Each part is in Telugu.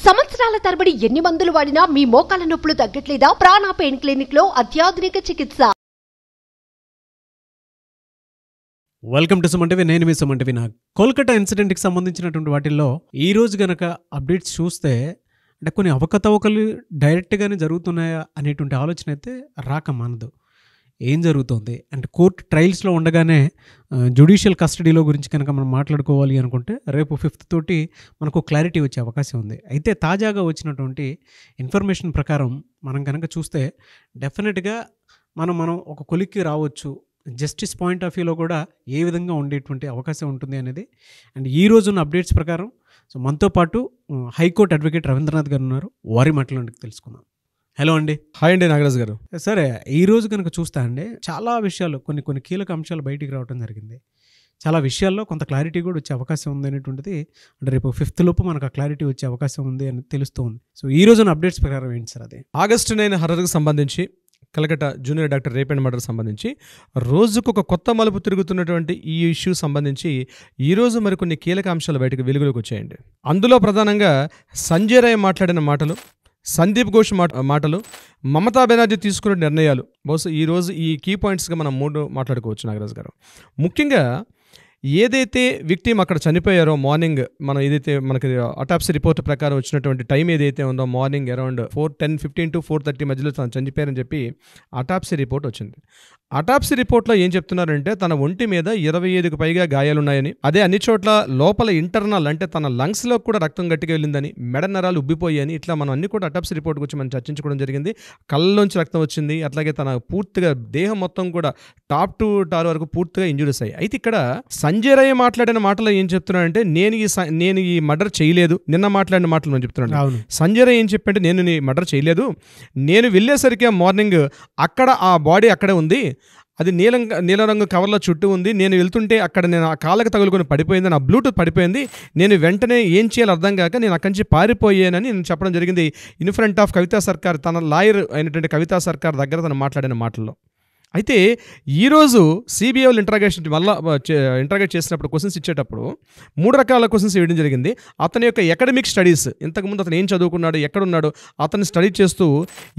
సంవత్సరాల తరబడి ఎన్ని మందులు వాడినా మీ మోకాల నొప్పులు తగ్గట్లేదా? ప్రాణ పెయిన్ క్లినిక్ లో అత్యాధునిక చికిత్స. Welcome to Suman TV. నేను మీ సుమన్ టీవీ. కోల్కతా ఇన్సిడెంట్కి సంబంధించినటువంటి వాటిల్లో ఈ రోజు గనక అప్డేట్స్ చూస్తే అంటే కొన్ని అవకతవకలు డైరెక్ట్గానే జరుగుతున్నాయా అనేటువంటి ఆలోచన అయితే రాక మానదు. ఏం జరుగుతుంది అంటే కోర్టు ట్రయల్స్లో ఉండగానే జ్యుడిషియల్ కస్టడీలో గురించి కనుక మనం మాట్లాడుకోవాలి అనుకుంటే రేపు 5th తోటి మనకు క్లారిటీ వచ్చే అవకాశం ఉంది. అయితే తాజాగా వచ్చినటువంటి ఇన్ఫర్మేషన్ ప్రకారం మనం కనుక చూస్తే డెఫినెట్గా మనం ఒక కొలిక్కి రావచ్చు. జస్టిస్ పాయింట్ ఆఫ్ వ్యూలో కూడా ఏ విధంగా ఉండేటువంటి అవకాశం ఉంటుంది అనేది అండ్ ఈ రోజున్న అప్డేట్స్ ప్రకారం సో మనతో పాటు హైకోర్టు అడ్వకేట్ రవీంద్రనాథ్ గారు ఉన్నారు. వారి మాటలోనికి తెలుసుకుందాం. హలో అండి. హాయ్ అండి నాగరాజ్ గారు. సరే, ఈ రోజు కనుక చూస్తా అండి చాలా విషయాలు కొన్ని కీలక అంశాలు బయటికి రావడం జరిగింది. చాలా విషయాల్లో కొంత క్లారిటీ కూడా వచ్చే అవకాశం ఉంది అనేటువంటిది అంటే రేపు 5th లోపు మనకు ఆ క్లారిటీ వచ్చే అవకాశం ఉంది అని తెలుస్తుంది. సో ఈ రోజున అప్డేట్స్ ప్రకారం ఏంటి సార్? అది ఆగస్టు 9 హర్రర్కి సంబంధించి Calcutta junior doctor rape and murder సంబంధించి రోజుకు ఒక కొత్త మలుపు తిరుగుతున్నటువంటి ఈ ఇష్యూ సంబంధించి ఈరోజు మరికొన్ని కీలక అంశాలు బయటకు వెలుగులోకి వచ్చాయండి. అందులో ప్రధానంగా సంజయ్ రాయ్ మాట్లాడిన మాటలు, సందీప్ ఘోష్ మాటలు, మమతా బెనర్జీ తీసుకున్న నిర్ణయాలు, బహుశా ఈరోజు ఈ కీ పాయింట్స్గా మనం 3 మాట్లాడుకోవచ్చు నాగరాజ్ గారు. ముఖ్యంగా ఏదైతే విక్టిమ్ అక్కడ చనిపోయారో మార్నింగ్ మనం ఏదైతే మనకి అటాప్సీ రిపోర్ట్ ప్రకారం వచ్చినటువంటి టైం ఏదైతే ఉందో మార్నింగ్ అరౌండ్ 4:10-15 to 4:30 మధ్యలో తను చనిపోయారని చెప్పి అటాప్సీ రిపోర్ట్ వచ్చింది. అటాప్సీ రిపోర్ట్లో ఏం చెప్తున్నారంటే తన ఒంటి మీద 25కు పైగా గాయాలున్నాయని, అదే అన్ని చోట్ల లోపల ఇంటర్నల్ అంటే తన లంగ్స్లో కూడా రక్తం గట్టిగా వెళ్ళిందని, మెడ నరాలు ఉబ్బిపోయాయని, ఇట్లా మనం అన్ని కూడా అటాప్సీ రిపోర్ట్ గురించి మనం చర్చించుకోవడం జరిగింది. కళ్ళలోంచి రక్తం వచ్చింది, అట్లాగే తన పూర్తిగా దేహం మొత్తం కూడా టాప్ టు టార్ వరకు పూర్తిగా ఇంజురీస్ అయ్యాయి. అయితే ఇక్కడ సంజయ్ రాయ్ మాట్లాడిన మాటలో ఏం చెప్తున్నాడంటే నేను ఈ మర్డర్ చేయలేదు. నిన్న మాట్లాడిన మాటలు నేను చెప్తున్నాను. సంజయ్ రాయ్ ఏం చెప్పంటే నేను నీ మర్డర్ చేయలేదు, నేను వెళ్ళేసరికి మార్నింగ్ అక్కడ ఆ బాడీ అక్కడే ఉంది, అది నీల రంగు కవర్లో చుట్టూ ఉంది, నేను వెళ్తుంటే అక్కడ నేను ఆ కాళ్ళకు తగులుకొని పడిపోయింది, నా బ్లూటూత్ పడిపోయింది, నేను వెంటనే ఏం చేయాలో అర్థం కాక నేను అక్కడి నుంచి పారిపోయానని నేను చెప్పడం జరిగింది ఇన్ ఫ్రంట్ ఆఫ్ కవితా సర్కార్, తన లాయర్ అయినటువంటి కవితా సర్కార్ దగ్గర తను మాట్లాడిన మాటల్లో. అయితే ఈరోజు సిబిఐ వాళ్ళు ఇంటరాగేట్ చేసినప్పుడు క్వశ్చన్స్ ఇచ్చేటప్పుడు 3 రకాల క్వశ్చన్స్ ఇవ్వడం జరిగింది. అతని యొక్క అకాడమిక్ స్టడీస్, ఇంతకుముందు అతను ఏం చదువుకున్నాడు, ఎక్కడున్నాడు, అతన్ని స్టడీ చేస్తూ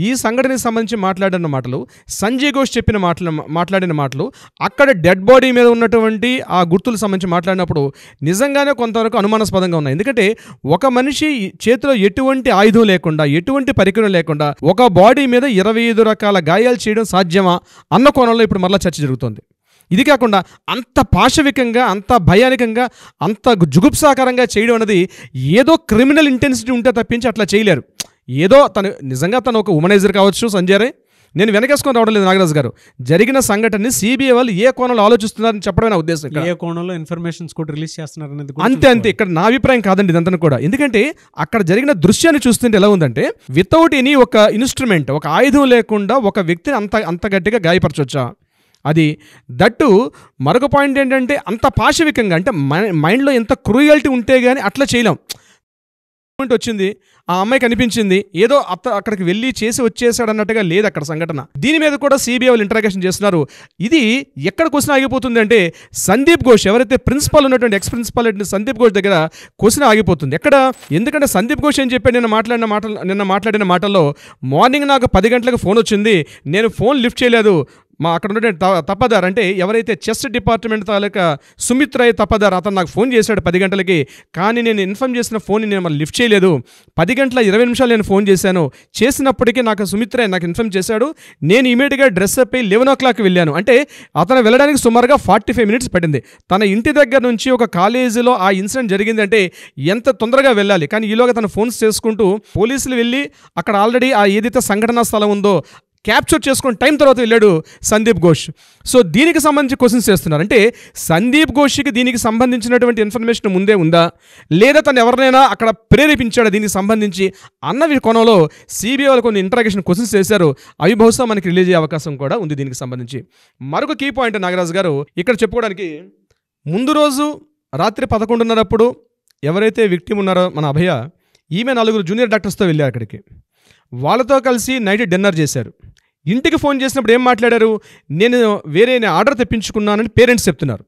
ఈ సంఘటనకి సంబంధించి మాట్లాడిన మాటలు, సంజయ్ ఘోష్ మాట్లాడిన మాటలు, అక్కడ డెడ్ బాడీ మీద ఉన్నటువంటి ఆ గుర్తులకు సంబంధించి మాట్లాడినప్పుడు నిజంగానే కొంతవరకు అనుమానాస్పదంగా ఉన్నాయి. ఎందుకంటే ఒక మనిషి చేతిలో ఎటువంటి ఆయుధం లేకుండా, ఎటువంటి పరికరం లేకుండా ఒక బాడీ మీద 25 రకాల గాయాలు చేయడం సాధ్యమా అన్న కోణంలో ఇప్పుడు మరలా చర్చ జరుగుతుంది. ఇది కాకుండా అంత పాశవికంగా, అంత భయానికంగా, అంత జుగుప్సాకరంగా చేయడం అనేది ఏదో క్రిమినల్ ఇంటెన్సిటీ ఉంటే తప్పించి అట్లా చేయలేరు. ఏదో నిజంగా తను ఒక ఉమనైజర్ కావచ్చు సంజయ్ రాయ్. నేను వెనకేసుకొని రావడం లేదు నాగరాజు గారు. జరిగిన సంఘటనని సిబిఐ వాళ్ళు ఏ కోణంలో ఆలోచిస్తున్నారని చెప్పడమే నా ఉద్దేశం. ఏ కోణంలో ఇన్ఫర్మేషన్స్ కూడా రిలీజ్ చేస్తున్నారు అనేది అంతే. ఇక్కడ నా అభిప్రాయం కాదండి ఇదంతా కూడా. ఎందుకంటే అక్కడ జరిగిన దృశ్యాన్ని చూస్తుంటే ఎలా ఉందంటే వితౌట్ ఎనీ ఒక ఇన్స్ట్రుమెంట్, ఒక ఆయుధం లేకుండా ఒక వ్యక్తిని అంత గట్టిగా గాయపరచొచ్చా? అది దట్టు మరొక పాయింట్ ఏంటంటే అంత పాశవికంగా, అంటే మైండ్లో ఎంత క్రూయల్టీ ఉంటే కానీ అట్లా చేయలేం. వచ్చింది, ఆ అమ్మాయి కనిపించింది, ఏదో అక్కడికి వెళ్ళి చేసి వచ్చేసాడు అన్నట్టుగా లేదు అక్కడ సంఘటన. దీని మీద కూడా సిబిఐ వాళ్ళు ఇంటరాగేషన్ చేస్తున్నారు. ఇది ఎక్కడ క్వశ్చన్ ఆగిపోతుంది అంటే సందీప్ ఘోష్, ఎవరైతే ప్రిన్సిపల్ ఉన్నటువంటి ఎక్స్ ప్రిన్సిపల్ సందీప్ ఘోష్ దగ్గర క్వశ్చన్ ఆగిపోతుంది. ఎక్కడ? ఎందుకంటే సందీప్ ఘోష్ ఏం చెప్పాడు నిన్న మాట్లాడిన మాటల్లో, మార్నింగ్ నాకు 10 గంటలకు ఫోన్ వచ్చింది, నేను ఫోన్ లిఫ్ట్ చేయలేదు. అక్కడ ఉన్నటువంటి తప్పదార్ అంటే ఎవరైతే చెస్ డిపార్ట్మెంట్ తాలూకా సుమిత్ రాయ్ తప్పదార్, అతను నాకు ఫోన్ చేశాడు 10 గంటలకి, కానీ నేను ఇన్ఫార్మ్ చేసిన ఫోన్ నేను మళ్ళీ లిఫ్ట్ చేయలేదు. 10:20 నేను ఫోన్ చేసినప్పటికీ నాకు సుమిత్ రాయ్ నాకు ఇన్ఫార్మ్ చేశాడు. నేను ఇమీడియట్గా డ్రెస్ అప్ అయ్యి 11 o'clock వెళ్ళాను. అంటే అతను వెళ్ళడానికి సుమారుగా 45 minutes పట్టింది. తన ఇంటి దగ్గర నుంచి ఒక కాలేజీలో ఆ ఇన్సిడెంట్ జరిగిందంటే ఎంత తొందరగా వెళ్ళాలి. కానీ ఈలోగా తన ఫోన్స్ చేసుకుంటూ పోలీసులు వెళ్ళి అక్కడ ఆల్రెడీ ఆ ఏదైతే సంఘటనా స్థలం ఉందో క్యాప్చర్ చేసుకుని టైం తర్వాత వెళ్ళాడు సందీప్ ఘోష్. సో దీనికి సంబంధించి క్వశ్చన్స్ చేస్తున్నారు. అంటే సందీప్ ఘోష్కి దీనికి సంబంధించినటువంటి ఇన్ఫర్మేషన్ ముందే ఉందా, లేదా తను ఎవరినైనా అక్కడ ప్రేరేపించాడా దీనికి సంబంధించి అన్న కోణంలో సిబిఐ వాళ్ళు కొన్ని ఇంటరాగేషన్ క్వశ్చన్స్ చేశారు. అవి బహుశా మనకి రిలీజ్ అయ్యే అవకాశం కూడా ఉంది దీనికి సంబంధించి. మరొక కీ పాయింట్ నాగరాజు గారు ఇక్కడ చెప్పుకోవడానికి, ముందు రోజు రాత్రి 11:30 ఎవరైతే విక్టిమ్ ఉన్నారో మన అభయ, ఈమె 4 జూనియర్ డాక్టర్స్తో వెళ్ళారు అక్కడికి. వాళ్ళతో కలిసి నైట్ డిన్నర్ చేశారు. ఇంటికి ఫోన్ చేసినప్పుడు ఏం మాట్లాడారు? నేను వేరే ఆర్డర్ తెప్పించుకున్నానని పేరెంట్స్ చెప్తున్నారు.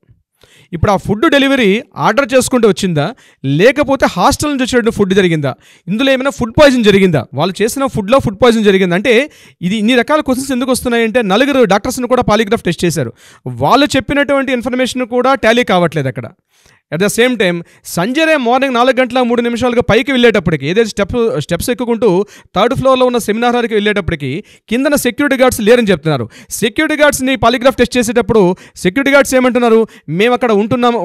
ఇప్పుడు ఆ ఫుడ్ డెలివరీ ఆర్డర్ చేసుకుంటూ వచ్చిందా, లేకపోతే హాస్టల్ నుంచి వచ్చేటువంటి ఫుడ్ జరిగిందా, ఇందులో ఏమైనా ఫుడ్ పాయిజన్ జరిగిందా, వాళ్ళు చేసిన ఫుడ్లో ఫుడ్ పాయిజన్ జరిగిందా అంటే ఇది ఇన్ని రకాల క్వశ్చన్స్ ఎందుకు వస్తున్నాయంటే 4 డాక్టర్స్ని కూడా పాలిగ్రాఫ్ టెస్ట్ చేశారు. వాళ్ళు చెప్పినటువంటి ఇన్ఫర్మేషన్ కూడా టాలీ కావట్లేదు అక్కడ. At the same time Sanjay ray morning 4:03 పైకి వెళ్ళేటప్పటికి, ఏదైతే స్టెప్స్ ఎక్కుకుంటూ 3rd ఫ్లోర్లో ఉన్న సెమినార్ హాల్కి వెళ్ళేటప్పటికి కిందన సెక్యూరిటీ గార్డ్స్ లేరని చెప్తున్నారు. సెక్యూరిటీ గార్డ్స్ని పాలిగ్రాఫ్ టెస్ట్ చేసేటప్పుడు సెక్యూరిటీ గార్డ్స్ ఏమంటున్నారు, మేము అక్కడ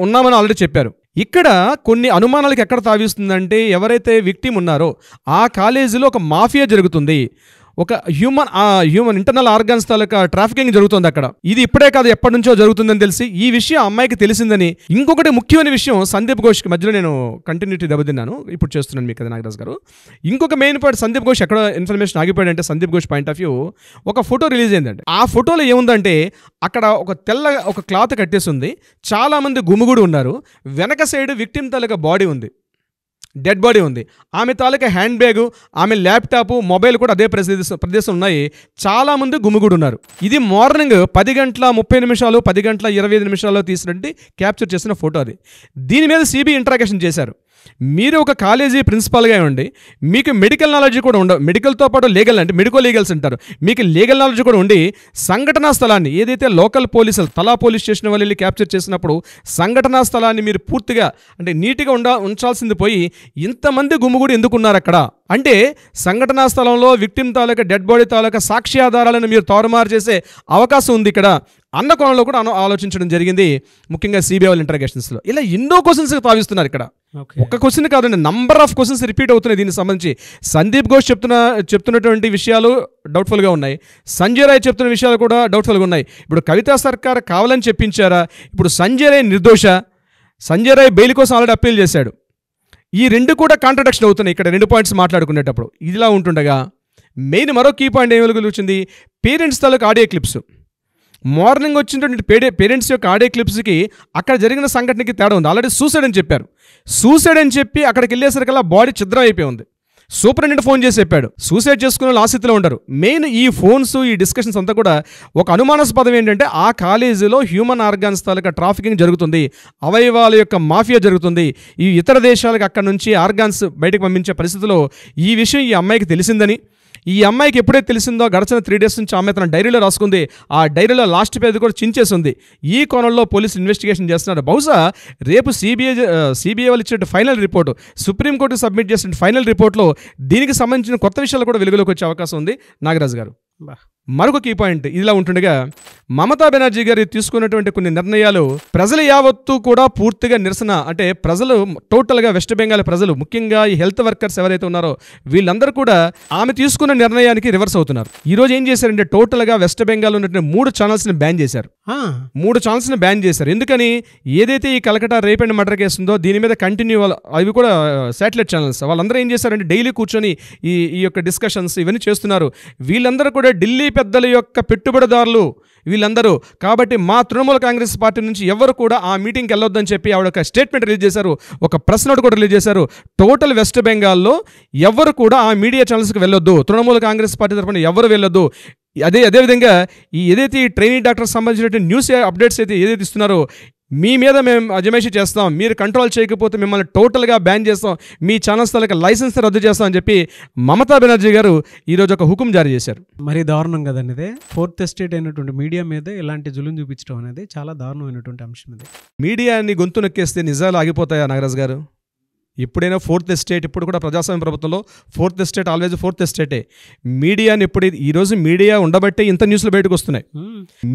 ఉన్నామని ఆల్రెడీ చెప్పారు. ఇక్కడ కొన్ని అనుమానాలకు ఎక్కడ తావిస్తుందంటే, ఎవరైతే విక్టిమ్ ఉన్నారో ఆ కాలేజీలో ఒక మాఫియా జరుగుతుంది, ఒక హ్యూమన్ ఇంటర్నల్ ఆర్గాన్స్ తాలూకా ట్రాఫికింగ్ జరుగుతుంది అక్కడ. ఇది ఇప్పుడే కాదు, ఎప్పటి నుంచో జరుగుతుందని తెలిసి ఈ విషయం అమ్మాయికి తెలిసిందని. ఇంకొకటి ముఖ్యమైన విషయం, సందీప్ ఘోష్కి మధ్యలో నేను కంటిన్యూటీ దెబ్బతిన్నాను, ఇప్పుడు చేస్తున్నాను మీకు కదా నాగరాజ్ గారు. ఇంకొక మెయిన్ పాయింట్, సందీప్ ఘోష్ ఎక్కడ ఇన్ఫర్మేషన్ ఆగిపోయాడంటే, Sandeep Ghosh point of view ఒక ఫోటో రిలీజ్ అయిందండి. ఆ ఫోటోలో ఏముందంటే, అక్కడ ఒక క్లాత్ కట్టేసి ఉంది, చాలామంది గుమిగూడి ఉన్నారు, వెనక సైడ్ విక్టిమ్ తాలూకా బాడీ ఉంది, డెడ్ బాడీ ఉంది, ఆమె తాలూకా హ్యాండ్ బ్యాగు, ఆమె ల్యాప్టాప్, మొబైల్ కూడా అదే ప్రదేశం ఉన్నాయి, చాలామంది గుమిగూడు ఉన్నారు. ఇది మార్నింగ్ 10:30 10:25 తీసినట్టు క్యాప్చర్ చేసిన ఫోటో అది. దీని మీద సిబిఐ ఇంట్రాగేషన్ చేశారు. మీరు ఒక కాలేజీ ప్రిన్సిపాల్గా ఉండి మీకు మెడికల్ నాలెడ్జ్ కూడా ఉండవు, మెడికల్తో పాటు మెడికో లీగల్స్ అంటారు, మీకు లీగల్ నాలెడ్జ్ కూడా ఉండి సంఘటనా స్థలాన్ని ఏదైతే లోకల్ పోలీసులు తలా పోలీస్ స్టేషన్ వాళ్ళు వెళ్ళి క్యాప్చర్ చేసినప్పుడు సంఘటనా స్థలాన్ని మీరు పూర్తిగా అంటే నీట్గా ఉంచాల్సింది పోయి ఇంతమంది గుమ్ముగూడి ఎందుకున్నారు అక్కడ అంటే, సంఘటనా స్థలంలో విక్టిమ్ తాలూకా డెడ్ బాడీ తాలూకా సాక్ష్యాధారాలను మీరు తారుమారు చేసే అవకాశం ఉంది ఇక్కడ అన్న కోణంలో కూడా ఆలోచించడం జరిగింది, ముఖ్యంగా సిబిఐ ఇంటరాగేషన్స్లో. ఇలా ఎన్నో క్వశ్చన్స్ తావిస్తున్నారు ఇక్కడ. ఒక్క క్వశ్చన్ కాదండి, నంబర్ ఆఫ్ క్వశ్చన్స్ రిపీట్ అవుతున్నాయి దీనికి సంబంధించి. సందీప్ ఘోష్ చెప్తున్నటువంటి విషయాలు డౌట్ఫుల్గా ఉన్నాయి, సంజయ్ రాయ్ చెప్తున్న విషయాలు కూడా డౌట్ఫుల్గా ఉన్నాయి. ఇప్పుడు కవితా సర్కార్ కావాలని చెప్పించారా, ఇప్పుడు సంజయ్ రాయ్ నిర్దోష, సంజయ్ రాయ్ బెయిల్ కోసం ఆల్రెడీ అప్పీల్ చేశాడు. ఈ రెండు కూడా కాంట్రడిక్షన్ అవుతున్నాయి ఇక్కడ 2 పాయింట్స్ మాట్లాడుకునేటప్పుడు. ఇదిలా ఉంటుండగా మెయిన్ మరో కీ పాయింట్ ఏమి వెలుగుచ్చింది, పేరెంట్స్ తాలూకు ఆడియో క్లిప్స్. మార్నింగ్ వచ్చినటువంటి పేరెంట్స్ యొక్క ఆడియో క్లిప్స్కి అక్కడ జరిగిన సంఘటనకి తేడా ఉంది. ఆల్రెడీ సూసైడ్ అని చెప్పారు, సూసైడ్ అని చెప్పి అక్కడికి వెళ్ళేసరికల్లా బాడీ ఛిద్రం అయిపోయి ఉంది. సూపరింటెండెంట్ ఫోన్ చేసి చెప్పాడు సూసైడ్ చేసుకునే వాళ్ళు ఆసక్తిలో ఉండరు. మెయిన్ ఈ ఫోన్స్, ఈ డిస్కషన్స్ అంతా కూడా ఒక అనుమానాస్పదం ఏంటంటే, ఆ కాలేజీలో హ్యూమన్ ఆర్గాన్స్ తాలూకా ట్రాఫికింగ్ జరుగుతుంది, అవయవాల యొక్క మాఫియా జరుగుతుంది, ఈ ఇతర దేశాలకు అక్కడ నుంచి ఆర్గాన్స్ బయటకు పంపించే పరిస్థితిలో ఈ విషయం ఈ అమ్మాయికి తెలిసిందని, ఈ అమ్మాయికి ఎప్పుడైతే తెలిసిందో గడిచిన 3 days నుంచి ఆమె తన డైరీలో రాసుకుంది, ఆ డైరీలో లాస్ట్ పేజ్ కూడా చించేసింది. ఈ కోణంలో పోలీసులు ఇన్వెస్టిగేషన్ చేస్తున్నారు. బహుశా రేపు సిబిఐ వాళ్ళు ఇచ్చే ఫైనల్ రిపోర్టు, సుప్రీంకోర్టు సబ్మిట్ చేసిన ఫైనల్ రిపోర్ట్లో దీనికి సంబంధించిన కొత్త విషయాలు కూడా వెలుగులోకి వచ్చే అవకాశం ఉంది. నాగరాజు గారు, మరొక కీ పాయింట్ ఇదిలా ఉంటుండగా, మమతా బెనర్జీ గారు తీసుకున్నటువంటి కొన్ని నిర్ణయాలు ప్రజలు యావత్తు కూడా పూర్తిగా నిరసన, అంటే ప్రజలు టోటల్గా వెస్ట్ బెంగాల్ ప్రజలు, ముఖ్యంగా ఈ హెల్త్ వర్కర్స్ ఎవరైతే ఉన్నారో వీళ్ళందరూ కూడా ఆమె తీసుకున్న నిర్ణయానికి రివర్స్ అవుతున్నారు. ఈ రోజు ఏం చేశారంటే, టోటల్గా వెస్ట్ బెంగాల్ ఉన్నటువంటి 3 ఛానల్స్ని బ్యాన్ చేశారు. 3 ఛానల్స్ని బ్యాన్ చేశారు. ఎందుకని, ఏదైతే ఈ Calcutta rape and murder case ఉందో దీని మీద కంటిన్యూ, అవి కూడా శాటిలైట్ ఛానల్స్ వాళ్ళందరూ ఏం చేశారంటే డైలీ కూర్చొని ఈ యొక్క డిస్కషన్స్ ఇవన్నీ చేస్తున్నారు. వీళ్ళందరూ కూడా ఢిల్లీ పెద్దల యొక్క పెట్టుబడిదారులు వీళ్ళందరూ. కాబట్టి మా తృణమూల కాంగ్రెస్ పార్టీ నుంచి ఎవరు కూడా ఆ మీటింగ్కి వెళ్ళొద్దని చెప్పి ఆవిడ ఒక స్టేట్మెంట్ రిలీజ్ చేశారు, ఒక ప్రెస్ నోట్ కూడా రిలీజ్ చేశారు. టోటల్ వెస్ట్ బెంగాల్లో ఎవరు కూడా ఆ మీడియా ఛానల్స్కి వెళ్ళొద్దు, తృణమూల కాంగ్రెస్ పార్టీ తరఫున ఎవరు వెళ్ళొద్దు. అదేవిధంగా ఏదైతే ఈ ట్రైనింగ్ డాక్టర్కి సంబంధించిన న్యూస్ అప్డేట్స్ ఏదైతే ఇస్తున్నారో, మీ మీద మేము అజమాయిషీ చేస్తాం, మీరు కంట్రోల్ చేయకపోతే మిమ్మల్ని టోటల్గా బ్యాన్ చేస్తాం, మీ ఛానల్స్ తాలూకా లైసెన్స్ రద్దు చేస్తాం అని చెప్పి మమతా బెనర్జీ గారు ఈరోజు ఒక హుకుం జారీ చేశారు. మరి దారుణం కదండి ఇదే. 4th ఎస్టేట్ అయినటువంటి మీడియా మీద ఇలాంటి జులుం చూపించడం అనేది చాలా దారుణమైనటువంటి అంశం ఇది. మీడియాని గొంతు నొక్కేస్తే నిజాలు ఆగిపోతాయా నాగరాజ్ గారు? ఎప్పుడైనా 4th ఎస్టేట్, ఇప్పుడు కూడా ప్రజాస్వామ్య ప్రభుత్వంలో 4th ఎస్టేట్ ఆల్వేజ్ 4th ఎస్టేటే. మీడియాని ఎప్పుడైతే ఈరోజు మీడియా ఉండబట్టే ఇంత న్యూస్లు బయటకు వస్తున్నాయి.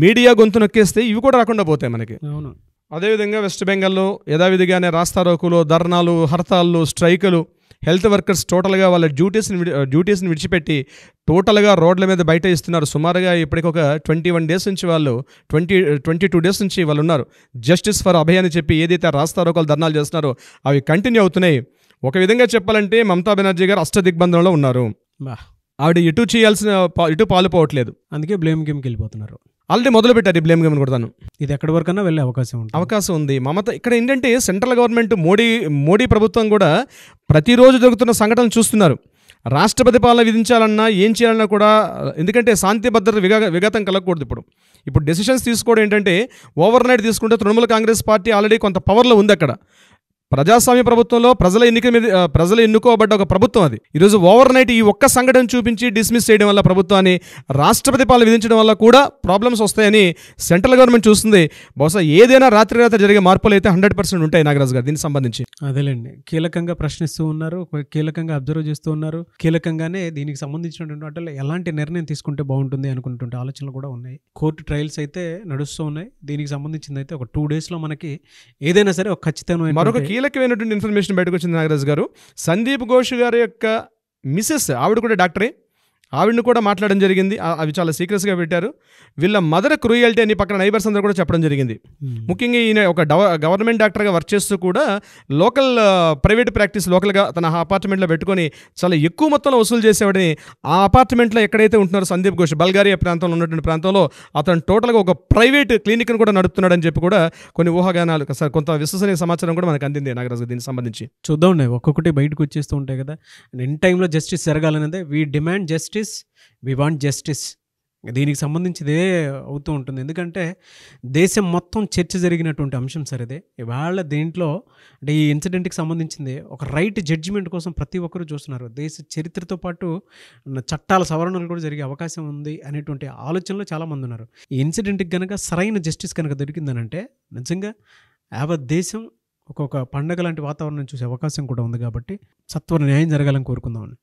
మీడియా గొంతు నొక్కేస్తే ఇవి కూడా రాకుండా పోతాయి మనకి. అవును. అదేవిధంగా వెస్ట్ బెంగాల్లో యథావిధిగానే రాస్తారోకులు, ధర్నాలు, హర్తాళ్ళు, స్ట్రైకులు, హెల్త్ వర్కర్స్ టోటల్గా వాళ్ళ డ్యూటీస్ని విడిచిపెట్టి టోటల్గా రోడ్ల మీద బయట ఇస్తున్నారు. సుమారుగా ఇప్పటికి ఒక 21 days నుంచి వాళ్ళు 22 days నుంచి వాళ్ళు ఉన్నారు. జస్టిస్ ఫర్ అభయ్ అని చెప్పి ఏదైతే రాస్తారోకలు, ధర్నాలు చేస్తున్నారో అవి కంటిన్యూ అవుతున్నాయి. ఒక విధంగా చెప్పాలంటే మమతా బెనర్జీ గారు అష్టదిగ్బంధంలో ఉన్నారు. ఆవిడ ఇటు పాలుపోవట్లేదు, అందుకే బ్లేమ్ గేమ్కి వెళ్ళిపోతున్నారు. ఆల్రెడీ మొదలుపెట్టారు ఈ బ్లేమ్ గేమ్ కొడతాను. ఇది ఎక్కడి వరకన్నా వెళ్ళే అవకాశం ఉంది. మమత ఇక్కడ ఏంటంటే సెంట్రల్ గవర్నమెంట్ మోడీ ప్రభుత్వం కూడా ప్రతిరోజు జరుగుతున్న సంఘటనలు చూస్తున్నారు. రాష్ట్రపతి పాలన విధించాలన్నా ఏం చేయాలన్నా కూడా, ఎందుకంటే శాంతి భద్రత విఘాతం కలగకూడదు. ఇప్పుడు డెసిషన్స్ తీసుకోవడం ఏంటంటే ఓవర్ నైట్ తీసుకుంటే తృణమూల కాంగ్రెస్ పార్టీ ఆల్రెడీ కొంత పవర్లో ఉంది అక్కడ. ప్రజాస్వామ్య ప్రభుత్వంలో ప్రజలు ఎన్నుకోబడ్డ ఒక ప్రభుత్వం అది. ఈరోజు ఓవర్ నైట్ ఈ ఒక్క సంఘటన చూపించి డిస్మిస్ చేయడం వల్ల ప్రభుత్వాన్ని రాష్ట్రపతి పాలన విధించడం వల్ల కూడా ప్రాబ్లమ్స్ వస్తాయని సెంట్రల్ గవర్నమెంట్ చూస్తుంది. బహుశా ఏదైనా రాత్రి జరిగే మార్పులు అయితే 100% ఉంటాయి నాగరాజు గారు దీనికి సంబంధించి. అదేలేండి, కీలకంగా ప్రశ్నిస్తూ ఉన్నారు, కీలకంగా అబ్జర్వ్ చేస్తూ ఉన్నారు, కీలకంగానే దీనికి సంబంధించినటువంటి వాటిలో ఎలాంటి నిర్ణయం తీసుకుంటే బాగుంటుంది అనుకున్నటువంటి ఆలోచనలు కూడా ఉన్నాయి. కోర్టు ట్రయల్స్ అయితే నడుస్తూ ఉన్నాయి. దీనికి సంబంధించింది అయితే ఒక 2 daysలో మనకి ఏదైనా సరే ఒక ఖచ్చితమైన మరొక కీలకమైనటువంటి ఇన్ఫర్మేషన్ బయటకు వచ్చింది నాగరాజు గారు. సందీప్ ఘోష్ గారి యొక్క మిసెస్, ఆవిడ కూడా డాక్టరే, ఆవిడని కూడా మాట్లాడడం జరిగింది. అవి చాలా సీక్రెట్స్గా పెట్టారు. వీళ్ళ మదర్ క్రూయల్టీ అని పక్కన నైబర్స్ అందరూ కూడా చెప్పడం జరిగింది. ముఖ్యంగా ఈయన ఒక గవర్నమెంట్ డాక్టర్గా వర్క్ చేస్తూ కూడా లోకల్ ప్రైవేట్ ప్రాక్టీస్ లోకల్గా తన అపార్ట్మెంట్లో పెట్టుకొని చాలా ఎక్కువ మొత్తంలో వసూలు చేసేవాడిని. ఆ అపార్ట్మెంట్లో ఎక్కడైతే ఉంటున్నారో సందీప్ ఘోష్, బల్గారియా ప్రాంతంలో ఉన్నటువంటి ప్రాంతంలో అతను టోటల్గా ఒక ప్రైవేట్ క్లినిక్ని కూడా నడుపుతున్నాడని చెప్పి కూడా కొన్ని ఊహాగానాలు, కొంత విశ్వసనీయ సమాచారం కూడా మనకు అందింది నాగరాజు దీనికి సంబంధించి. చూద్దాం, ఒక్కొక్కటి బయటకు వచ్చేస్తూ ఉంటాయి కదా. ఇన్ టైంలో జస్టిస్ జరగాలనేదే we demand justice, we want justice. దీనికి సంబంధించిదే అవుతూ ఉంటుంది. ఎందుకంటే దేశం మొత్తం చర్చ జరిగినటువంటి అంశం సార్ ఇదే. ఇవాళ దేంట్లో అంటే ఈ ఇన్సిడెంట్కి సంబంధించింది ఒక రైట్ జడ్జిమెంట్ కోసం ప్రతి ఒక్కరూ చూస్తున్నారు. దేశ చరిత్రతో పాటు చట్టాల సవరణలు కూడా జరిగే అవకాశం ఉంది అనేటువంటి ఆలోచనలో చాలామంది ఉన్నారు. ఈ ఇన్సిడెంట్కి కనుక సరైన జస్టిస్ కనుక దొరికిందనంటే నిజంగా యావత్ దేశం ఒక్కొక్క పండగ లాంటి వాతావరణం చూసే అవకాశం కూడా ఉంది. కాబట్టి సత్వర న్యాయం జరగాలని కోరుకుందామని.